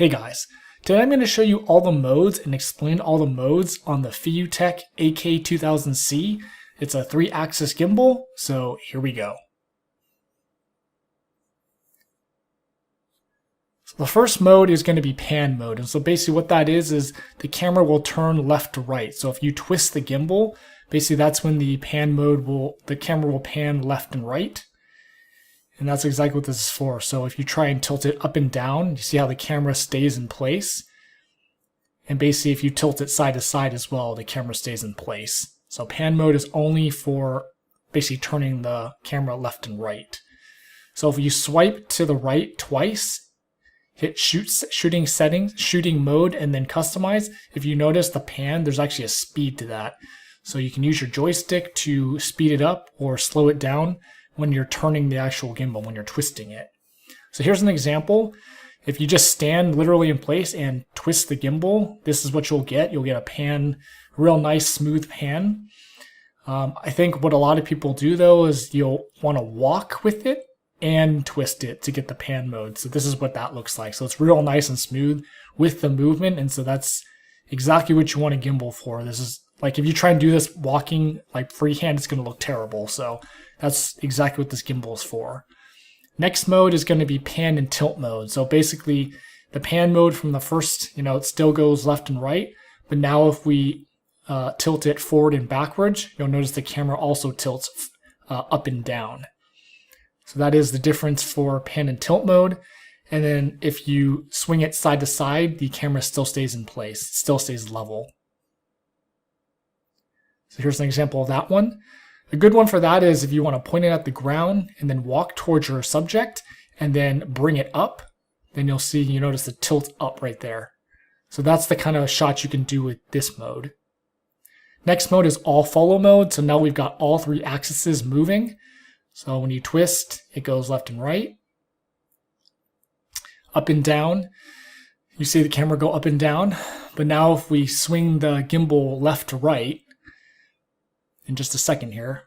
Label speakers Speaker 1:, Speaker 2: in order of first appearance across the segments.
Speaker 1: Hey guys, today I'm going to show you all the modes and explain all the modes on the FeiyuTech AK2000C. It's a 3-axis gimbal, so here we go. So the first mode is going to be pan mode, and so basically what that is the camera will turn left to right. So if you twist the gimbal, basically that's when the camera will pan left and right. And that's exactly what this is for. So if you try and tilt it up and down, you see how the camera stays in place. And basically if you tilt it side to side as well, the camera stays in place. So pan mode is only for basically turning the camera left and right. So if you swipe to the right twice, hit shooting settings, shooting mode, and then customize, if you notice the pan, there's actually a speed to that. So you can use your joystick to speed it up or slow it down when you're turning the actual gimbal, when you're twisting it. So here's an example. If you just stand literally in place and twist the gimbal, this is what you'll get. You'll get a pan, real nice smooth pan. I think what a lot of people do though is you'll want to walk with it and twist it to get the pan mode. So this is what that looks like. So it's real nice and smooth with the movement, and so that's exactly what you want a gimbal for. This is like if you try and do this walking like freehand, it's going to look terrible. So that's exactly what this gimbal is for. Next mode is going to be pan and tilt mode. So basically the pan mode from the first, it still goes left and right, but now if we tilt it forward and backwards, you'll notice the camera also tilts up and down. So that is the difference for pan and tilt mode. And then if you swing it side to side, the camera still stays in place, it still stays level. So here's an example of that one. A good one for that is if you want to point it at the ground and then walk towards your subject and then bring it up, then you notice the tilt up right there. So that's the kind of shot you can do with this mode. Next mode is all follow mode. So now we've got all 3 axes moving. So when you twist, it goes left and right, up and down. You see the camera go up and down. But now if we swing the gimbal left to right, in just a second here.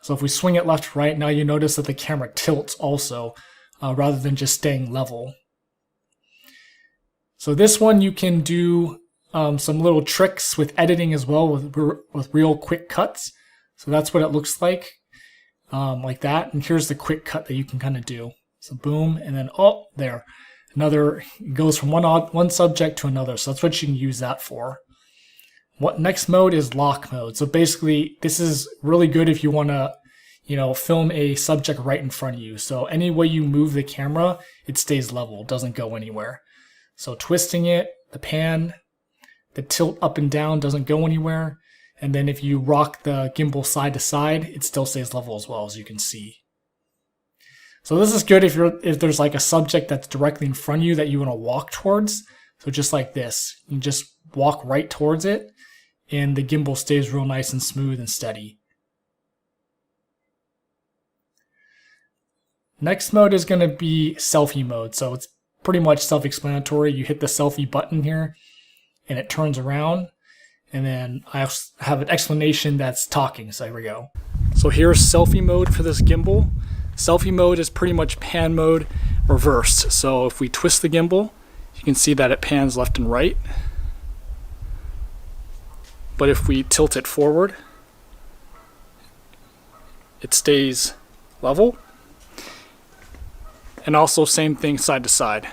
Speaker 1: So if we swing it left to right, now you notice that the camera tilts also, rather than just staying level. So this one you can do some little tricks with editing as well, with real quick cuts. So that's what it looks like that. And here's the quick cut that you can kind of do. So boom, and then there. Another, it goes from one subject to another. So that's what you can use that for. What next mode is lock mode. So basically this is really good if you want to, film a subject right in front of you. So any way you move the camera, it stays level, doesn't go anywhere. So twisting it, the pan, the tilt up and down doesn't go anywhere. And then if you rock the gimbal side to side, it still stays level as well, as you can see. So this is good if there's like a subject that's directly in front of you that you want to walk towards. So just like this, you just walk right towards it, and the gimbal stays real nice and smooth and steady. Next mode is going to be selfie mode. So it's pretty much self-explanatory. You hit the selfie button here and it turns around, and then I have an explanation that's talking. So here we go. So here's selfie mode for this gimbal. Selfie mode is pretty much pan mode reversed. So if we twist the gimbal, you can see that it pans left and right. But if we tilt it forward, it stays level. And also same thing side to side.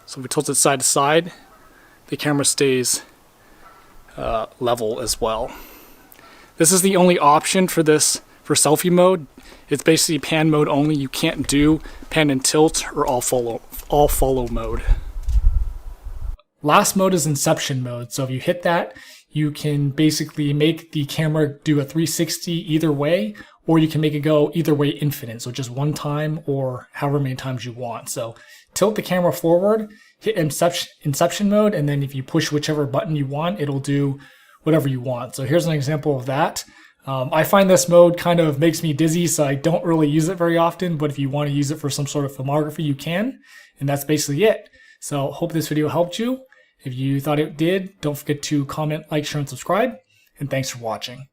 Speaker 1: So if we tilt it side to side, the camera stays level as well. This is the only option for this for selfie mode. It's basically pan mode only. You can't do pan and tilt or all follow mode. Last mode is Inception mode. So if you hit that, you can basically make the camera do a 360 either way, or you can make it go either way infinite. So just one time or however many times you want. So tilt the camera forward, hit Inception mode, and then if you push whichever button you want, it'll do whatever you want. So here's an example of that. I find this mode kind of makes me dizzy, so I don't really use it very often, but if you want to use it for some sort of filmography, you can. And that's basically it. So hope this video helped you. If you thought it did, don't forget to comment, like, share, and subscribe. And thanks for watching.